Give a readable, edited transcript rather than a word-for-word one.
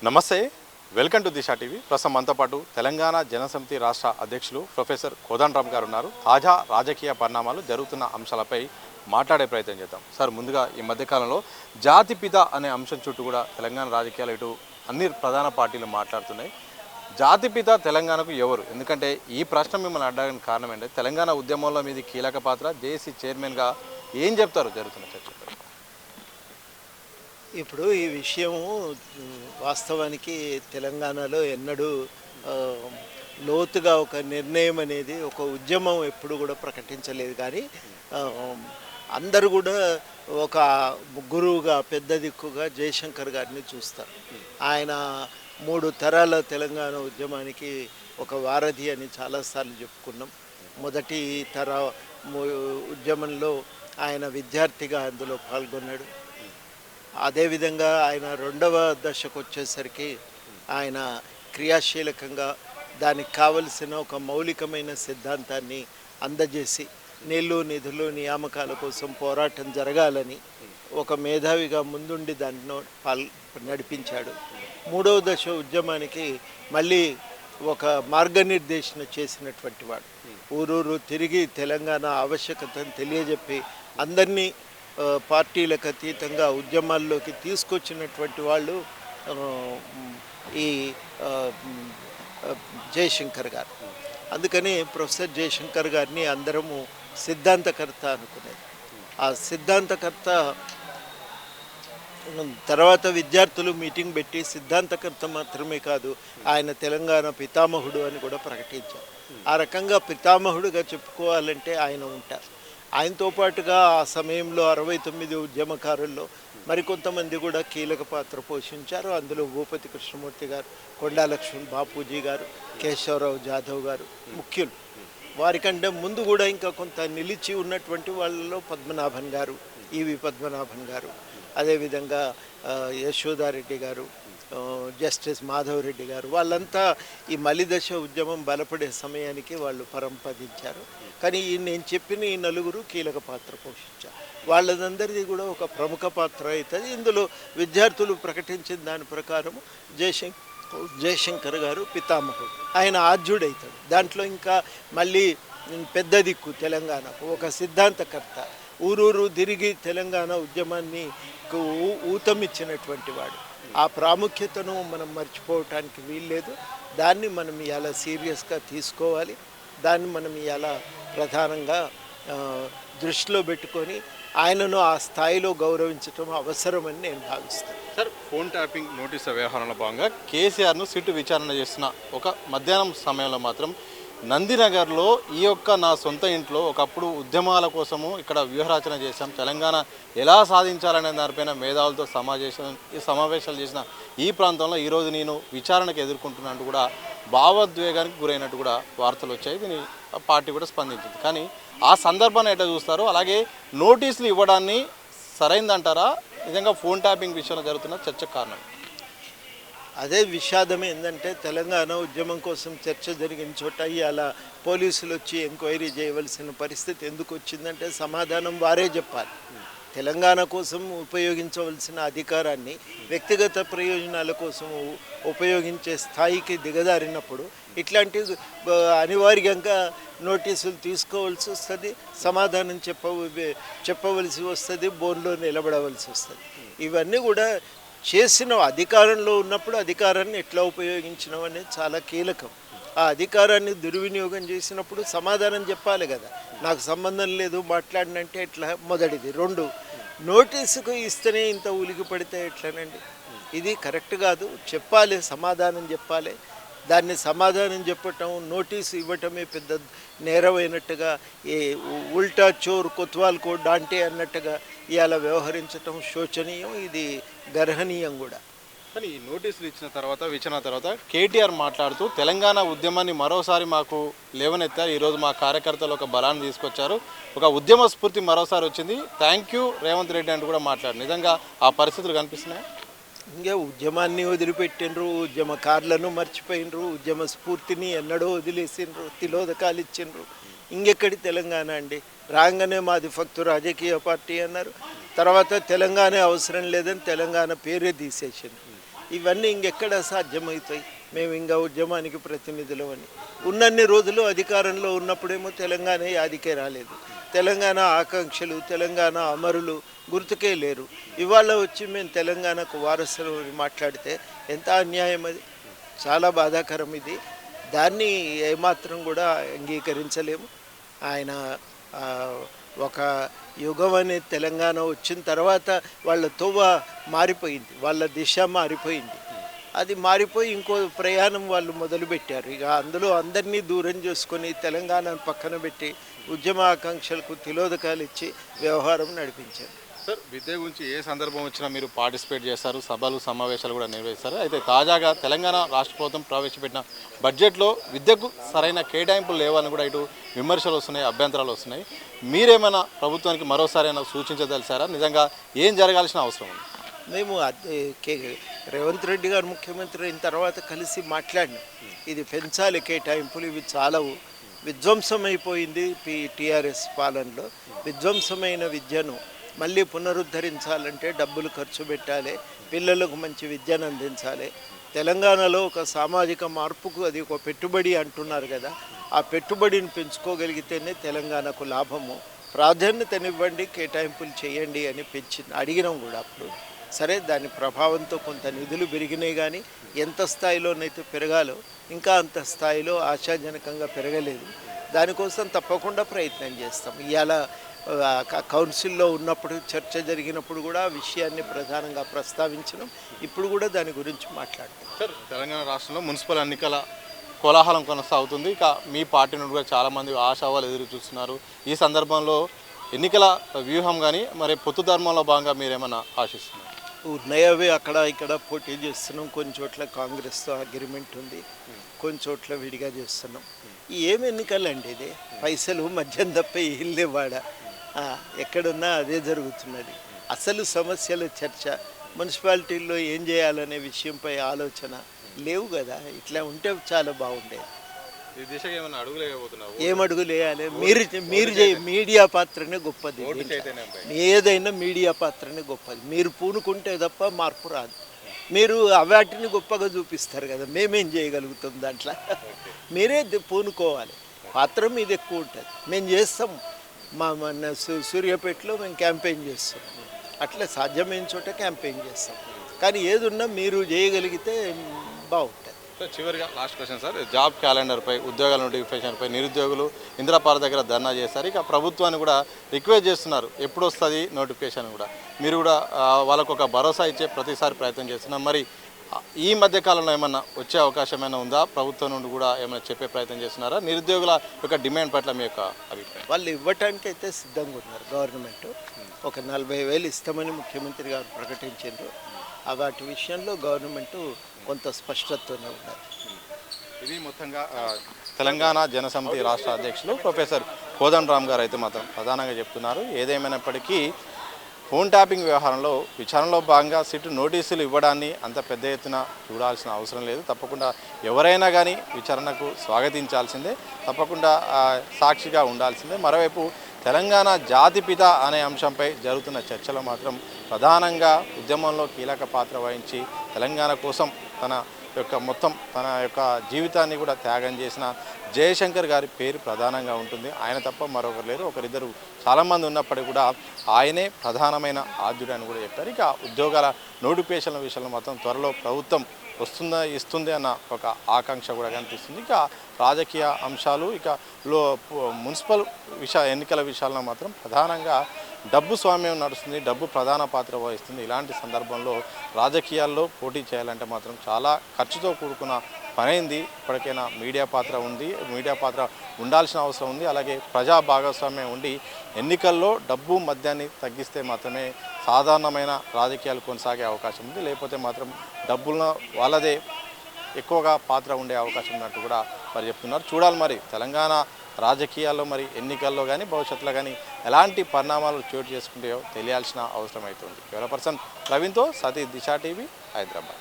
నమస్తే, welcome to Disha TV. ప్రస్తుతం మనతో పాటు తెలంగాణ జనసమితి రాష్ట్ర అధ్యక్షులు ప్రొఫెసర్ కోదండరామ్ గారు ఉన్నారు. తాజా రాజకీయ పరిణామాలు జరుగుతున్న అంశాలపై మాట్లాడే ప్రయత్నం చేద్దాం. సార్, ముందుగా ఈ మధ్యకాలంలో జాతిపిత అనే అంశం చుట్టూ కూడా తెలంగాణ రాజకీయాలు ఇటు అన్ని ప్రధాన పార్టీలు మాట్లాడుతున్నాయి. జాతిపిత తెలంగాణకు ఎవరు? ఎందుకంటే ఈ ప్రశ్న మిమ్మల్ని అడగడానికి కారణం ఏంటంటే తెలంగాణ ఉద్యమంలో మీది కీలక పాత్ర. జేఏసీ చైర్మన్గా ఏం చెప్తారు జరుగుతున్న చర్చ? ఇప్పుడు ఈ విషయము వాస్తవానికి తెలంగాణలో ఎన్నడూ లోతుగా ఒక నిర్ణయం అనేది ఒక ఉద్యమం ఎప్పుడు కూడా ప్రకటించలేదు. కానీ అందరూ కూడా ఒక గురువుగా పెద్ద దిక్కుగా జయశంకర్ గారిని చూస్తారు. ఆయన 3 తరాల తెలంగాణ ఉద్యమానికి ఒక వారధి అని చాలాసార్లు చెప్పుకున్నాం. మొదటి తర ఉద్యమంలో ఆయన విద్యార్థిగా అందులో పాల్గొన్నాడు. అదేవిధంగా ఆయన 2వ దశకు వచ్చేసరికి ఆయన క్రియాశీలకంగా దానికి కావలసిన ఒక మౌలికమైన సిద్ధాంతాన్ని అందజేసి నీళ్లు నిధులు నియామకాల కోసం పోరాటం జరగాలని ఒక మేధావిగా ముందుండి దాంట్లో నడిపించాడు. 3వ దశ ఉద్యమానికి మళ్ళీ ఒక మార్గనిర్దేశన చేసినటువంటి వాడు. ఊరూరు తిరిగి తెలంగాణ ఆవశ్యకతను తెలియజెప్పి అందరినీ పార్టీలకు అతీతంగా ఉద్యమాల్లోకి తీసుకొచ్చినటువంటి వాళ్ళు ఈ జయశంకర్ గారు. అందుకని ప్రొఫెసర్ జయశంకర్ గారిని అందరము సిద్ధాంతకర్త అనుకునేది. ఆ సిద్ధాంతకర్త తర్వాత విద్యార్థులు మీటింగ్ పెట్టి సిద్ధాంతకర్త మాత్రమే కాదు, ఆయన తెలంగాణ పితామహుడు అని కూడా ప్రకటించారు. ఆ రకంగా పితామహుడుగా చెప్పుకోవాలంటే ఆయన ఉంటారు. ఆయనతో పాటుగా ఆ సమయంలో 69 ఉద్యమకారుల్లో మరికొంతమంది కూడా కీలక పాత్ర పోషించారు. అందులో భూపతి కృష్ణమూర్తి గారు, కొండా లక్ష్మణ్ బాపూజీ గారు, కేశవరావు జాదవ్ గారు ముఖ్యులు. వారికంటే ముందు కూడా ఇంకా కొంత నిలిచి ఉన్నటువంటి వాళ్ళలో పద్మనాభన్ గారు, ఈవి పద్మనాభన్ గారు, అదేవిధంగా యశోదారెడ్డి గారు, జస్టిస్ మాధవ్ రెడ్డి గారు, వాళ్ళంతా ఈ మలిదశ ఉద్యమం బలపడే సమయానికి వాళ్ళు పరంపదించారు. కానీ నేను చెప్పిన ఈ 4 కీలక పాత్ర పోషించారు. వాళ్ళందరిది కూడా ఒక ప్రముఖ పాత్ర అవుతుంది. ఇందులో విద్యార్థులు ప్రకటించిన దాని ప్రకారం జయశంకర్ గారు పితామహుడు, ఆయన ఆద్యుడవుతాడు. దాంట్లో ఇంకా మళ్ళీ పెద్ద దిక్కు తెలంగాణకు ఒక సిద్ధాంతకర్త, ఊరూరు తిరిగి తెలంగాణ ఉద్యమాన్ని ఊతమిచ్చినటువంటి వాడు. ఆ ప్రాముఖ్యతను మనం మర్చిపోవటానికి వీల్లేదు. దాన్ని మనం ఇలా సీరియస్గా తీసుకోవాలి. దాన్ని మనం ఇలా ప్రధానంగా దృష్టిలో పెట్టుకొని ఆయనను ఆ స్థాయిలో గౌరవించడం అవసరమని నేను భావిస్తాను. సార్, ఫోన్ ట్యాపింగ్ నోటీసుల వ్యవహారంలో భాగంగా కేసీఆర్ను సిట్టు విచారణ చేస్తున్న ఒక మధ్యాహ్నం సమయంలో మాత్రం నందినగర్లో ఈ యొక్క నా సొంత ఇంట్లో ఒకప్పుడు ఉద్యమాల కోసము ఇక్కడ వ్యూహరచన చేశాం, తెలంగాణ ఎలా సాధించాలనే దానిపైన మేధావులతో సమావేశాలు చేసిన ఈ ప్రాంతంలో ఈరోజు నేను విచారణకు ఎదుర్కొంటున్నట్టు కూడా భావోద్వేగానికి గురైనట్టు కూడా వార్తలు వచ్చాయి. దీని పార్టీ కూడా స్పందించింది. కానీ ఆ సందర్భాన్ని ఎట్లా చూస్తారు? అలాగే నోటీసులు ఇవ్వడాన్ని సరైందంటారా? నిజంగా ఫోన్ ట్యాపింగ్ విషయంలో జరుగుతున్న చర్చకు కారణం అదే విషాదం ఏంటంటే తెలంగాణ ఉద్యమం కోసం చర్చ జరిగిన చోట ఇవాళ పోలీసులు వచ్చి ఎంక్వైరీ చేయవలసిన పరిస్థితి ఎందుకు వచ్చిందంటే సమాధానం వారే చెప్పాలి. తెలంగాణ కోసం ఉపయోగించవలసిన అధికారాన్ని వ్యక్తిగత ప్రయోజనాల కోసం ఉపయోగించే స్థాయికి దిగజారినప్పుడు ఇట్లాంటి అనివార్యంగా నోటీసులు తీసుకోవాల్సి వస్తుంది, సమాధానం చెప్పవలసి వస్తుంది, బోన్లో నిలబడవలసి వస్తుంది. ఇవన్నీ కూడా చేసిన అధికారంలో ఉన్నప్పుడు అధికారాన్ని ఎట్లా ఉపయోగించడం అనేది చాలా కీలకం. ఆ అధికారాన్ని దుర్వినియోగం చేసినప్పుడు సమాధానం చెప్పాలి కదా. నాకు సంబంధం లేదు మాట్లాడినంటే ఎట్లా? మొదటిది. 2, నోటీసుకు ఇస్తేనే ఇంత ఉలికి పడితే ఎట్లానండి? ఇది కరెక్ట్ కాదు. చెప్పాలి, సమాధానం చెప్పాలి. దాన్ని సమాధానం చెప్పటం, నోటీసు ఇవ్వటమే పెద్ద నేరమైనట్టుగా, ఏ ఉల్టా చోర్ కొత్వాల్ కో డాంటే అన్నట్టుగా ఇవాళ వ్యవహరించటం శోచనీయం, ఇది గర్హనీయం కూడా. కానీ ఈ నోటీసులు ఇచ్చిన తర్వాత విచారణ తర్వాత కేటీఆర్ మాట్లాడుతూ తెలంగాణ ఉద్యమాన్ని మరోసారి మాకు లేవనెత్తారు, ఈరోజు మా కార్యకర్తలు ఒక బలాన్ని తీసుకొచ్చారు, ఒక ఉద్యమ స్ఫూర్తి మరోసారి వచ్చింది, థ్యాంక్ యూ రేవంత్ రెడ్డి అంటూ కూడా మాట్లాడారు. నిజంగా ఆ పరిస్థితులు కనిపిస్తున్నాయి. ఇంకా ఉద్యమాన్ని వదిలిపెట్టినరు, ఉద్యమకారులను మర్చిపోయినరు, ఉద్యమ స్ఫూర్తిని ఎన్నడో వదిలేసినరు, తిలోదకాలు ఇచ్చిండ్రు. ఇంకెక్కడి తెలంగాణ అండి? రాగానే మాది ఫక్తు రాజకీయ పార్టీ అన్నారు. తర్వాత తెలంగాణ అవసరం లేదని తెలంగాణ పేరే తీసేసింది. ఇవన్నీ ఇంకెక్కడ సాధ్యమవుతాయి? మేము ఇంకా ఉద్యమానికి ప్రతినిధులు అని ఉన్నన్ని రోజులు అధికారంలో ఉన్నప్పుడేమో తెలంగాణ యాదికే రాలేదు. తెలంగాణ ఆకాంక్షలు, తెలంగాణ అమరులు గుర్తుకే లేరు. ఇవాళ వచ్చి మేము తెలంగాణకు వారసులు అని మాట్లాడితే ఎంత అన్యాయం అది. చాలా బాధాకరం ఇది. దాన్ని ఏమాత్రం కూడా అంగీకరించలేము. ఆయన ఒక యుగం అనే తెలంగాణ వచ్చిన తర్వాత వాళ్ళ తోవ మారిపోయింది, వాళ్ళ దిశ మారిపోయింది. అది మారిపోయి ఇంకో ప్రయాణం వాళ్ళు మొదలుపెట్టారు. ఇక అందులో అందరినీ దూరం చేసుకొని తెలంగాణను పక్కన పెట్టి ఉద్యమ ఆకాంక్షలకు తిలోదకాలు ఇచ్చి వ్యవహారం నడిపించారు. సార్, విద్య గురించి ఏ సందర్భం వచ్చినా మీరు పార్టిసిపేట్ చేస్తారు, సభలు సమావేశాలు కూడా నిర్వహిస్తారు. అయితే తాజాగా తెలంగాణ రాష్ట్ర ప్రభుత్వం ప్రవేశపెట్టిన బడ్జెట్లో విద్యకు సరైన కేటాయింపులు లేవని కూడా ఇటు విమర్శలు వస్తున్నాయి, అభ్యంతరాలు వస్తున్నాయి. మీరేమైనా ప్రభుత్వానికి మరోసారి సూచించదలిసారా? నిజంగా ఏం జరగాల్సిన అవసరం ఉంది? మేము రేవంత్ రెడ్డి గారు ముఖ్యమంత్రి అయిన తర్వాత కలిసి మాట్లాడినాం. ఇది పెంచాలి కేటాయింపులు, ఇవి చాలవు. విధ్వంసమైపోయింది టీఆర్ఎస్ పాలనలో. విధ్వంసమైన విద్యను మళ్ళీ పునరుద్ధరించాలంటే డబ్బులు ఖర్చు పెట్టాలి, పిల్లలకు మంచి విద్యను అందించాలి. తెలంగాణలో ఒక సామాజిక మార్పుకు అది ఒక పెట్టుబడి అంటున్నారు కదా, ఆ పెట్టుబడిని పెంచుకోగలిగితేనే తెలంగాణకు లాభము. ప్రాధాన్యతనివ్వండి, కేటాయింపులు చేయండి అని అడిగినాం కూడా అప్పుడు. సరే, దాని ప్రభావంతో కొంత నిధులు పెరిగినాయి, కానీ ఎంత స్థాయిలోనైతే పెరగాలో ఇంకా అంత స్థాయిలో ఆశాజనకంగా పెరగలేదు. దానికోసం తప్పకుండా ప్రయత్నం చేస్తాం. ఇవాళ కౌన్సిల్లో ఉన్నప్పుడు చర్చ జరిగినప్పుడు కూడా ఆ విషయాన్ని ప్రధానంగా ప్రస్తావించడం, ఇప్పుడు కూడా దాని గురించి మాట్లాడతాం. సార్, తెలంగాణ రాష్ట్రంలో మున్సిపల్ ఎన్నికల కోలాహలం కొనసాగుతుంది. ఇక మీ పార్టీ నుండి కూడా చాలామంది ఆశావాలు ఎదురు చూస్తున్నారు. ఈ సందర్భంలో ఎన్నికల వ్యూహం కానీ మరి పొత్తు ధర్మంలో భాగంగా మీరేమన్నా ఆశిస్తున్నారు? ఉన్నాయవి అక్కడ ఇక్కడ పోటీ చేస్తున్నాం. కొన్ని చోట్ల కాంగ్రెస్తో అగ్రిమెంట్ ఉంది, కొన్ని చోట్ల విడిగా చేస్తున్నాం. ఏం ఎన్నికలండి ఇది? పైసలు మద్యం తప్ప ఏం లేవాడ. ఎక్కడున్నా అదే జరుగుతున్నది. అసలు సమస్యల చర్చ, మున్సిపాలిటీల్లో ఏం చేయాలనే విషయంపై ఆలోచన లేవు కదా. ఇట్లా ఉంటే చాలా బాగుండేది. ఈ దిశగా ఏమైనా అడుగులేకపోతున్నావు? ఏం అడుగులు వేయాలి? మీరు మీడియా పాత్రనే గొప్పది. ఏదైనా మీడియా పాత్రనే గొప్పది. మీరు పూనుకుంటే తప్ప మార్పు రాదు. మీరు వాటిని గొప్పగా చూపిస్తారు కదా, మేమేం చేయగలుగుతాం దాంట్లో? మీరే పూనుకోవాలి. పాత్ర మీద ఎక్కువ ఉంటుంది. మేము చేస్తాం. మన సూర్యాపేటలో మేము క్యాంపెయిన్ చేస్తాం. అట్లా సాధ్యమైన చోట క్యాంపెయిన్ చేస్తాం. కానీ ఏదున్నా మీరు చేయగలిగితే బాగుంటుంది. చివరిగా లాస్ట్ క్వశ్చన్ సార్, జాబ్ క్యాలెండర్పై, ఉద్యోగాల నోటిఫికేషన్పై నిరుద్యోగులు ఇందిరాపార్క్ దగ్గర ధర్నా చేస్తారు. ఇక ప్రభుత్వాన్ని కూడా రిక్వెస్ట్ చేస్తున్నారు, ఎప్పుడు వస్తుంది నోటిఫికేషన్ కూడా. మీరు కూడా వాళ్ళకు ఒక భరోసా ఇచ్చే ప్రతిసారి ప్రయత్నం చేస్తున్నారు. మరి ఈ మధ్య కాలంలో ఏమన్నా వచ్చే అవకాశం ఏమైనా ఉందా? ప్రభుత్వం నుండి కూడా ఏమైనా చెప్పే ప్రయత్నం చేస్తున్నారా? నిరుద్యోగుల యొక్క డిమాండ్ పట్ల మీ యొక్క అభిప్రాయం? వాళ్ళు ఇవ్వటానికి అయితే సిద్ధంగా ఉన్నారు. గవర్నమెంట్ ఒక 40,000 ఇస్తామని ముఖ్యమంత్రి గారు ప్రకటించారు. వాటి విషయంలో గవర్నమెంట్ కొంత స్పష్టతతోనే ఉండాలి. ఇది మొత్తంగా తెలంగాణ జనసమితి రాష్ట్ర అధ్యక్షులు ప్రొఫెసర్ కోదండరామ్ గారు అయితే మాత్రం ప్రధానంగా చెప్తున్నారు. ఏదేమైనప్పటికీ ఫోన్ ట్యాపింగ్ వ్యవహారంలో విచారణలో భాగంగా సిట్ నోటీసులు ఇవ్వడాన్ని అంత పెద్ద ఎత్తున చూడాల్సిన అవసరం లేదు. తప్పకుండా ఎవరైనా కానీ విచారణకు స్వాగతించాల్సిందే, తప్పకుండా సాక్షిగా ఉండాల్సిందే. మరోవైపు తెలంగాణ జాతిపిత అనే అంశంపై జరుగుతున్న చర్చలో మాత్రం ప్రధానంగా ఉద్యమంలో కీలక పాత్ర వహించి తెలంగాణ కోసం తన యొక్క జీవితాన్ని కూడా త్యాగం చేసిన జయశంకర్ గారి పేరు ప్రధానంగా ఉంటుంది. ఆయన తప్ప మరొకరు లేరు. ఒకరిద్దరు చాలామంది ఉన్నప్పటికీ కూడా ఆయనే ప్రధానమైన ఆద్యుడు అని కూడా చెప్పారు. ఇక ఉద్యోగాల నోటిఫికేషన్ల విషయంలో మాత్రం త్వరలో ప్రభుత్వం ఇస్తుంది అన్న ఒక ఆకాంక్ష కూడా కనిపిస్తుంది. ఇక రాజకీయ అంశాలు, ఇక మున్సిపల్ ఎన్నికల విషయాల్లో మాత్రం ప్రధానంగా డబ్బు స్వామ్యం నడుస్తుంది, డబ్బు ప్రధాన పాత్ర వహిస్తుంది. ఇలాంటి సందర్భంలో రాజకీయాల్లో పోటీ చేయాలంటే మాత్రం చాలా ఖర్చుతో కూడుకున్న పనైంది. ఇప్పటికైనా మీడియా పాత్ర ఉంది, మీడియా పాత్ర ఉండాల్సిన అవసరం ఉంది. అలాగే ప్రజా భాగస్వామ్యం ఉండి ఎన్నికల్లో డబ్బు మద్యాన్ని తగ్గిస్తే మాత్రమే సాధారణమైన రాజకీయాలు కొనసాగే అవకాశం ఉంది. లేకపోతే మాత్రం డబ్బులను వాళ్ళదే ఎక్కువగా పాత్ర ఉండే అవకాశం ఉన్నట్టు కూడా వారు చెప్తున్నారు. చూడాలి మరి తెలంగాణ రాజకీయాల్లో మరి ఎన్నికల్లో కానీ భవిష్యత్తులో కానీ ఎలాంటి పరిణామాలు చోటు చేసుకుంటాయో తెలియాల్సిన అవసరం అవుతుంది. కెమెరా పర్సన్ ప్రవీణ్తో సతీష్, దిశ టీవీ, హైదరాబాద్.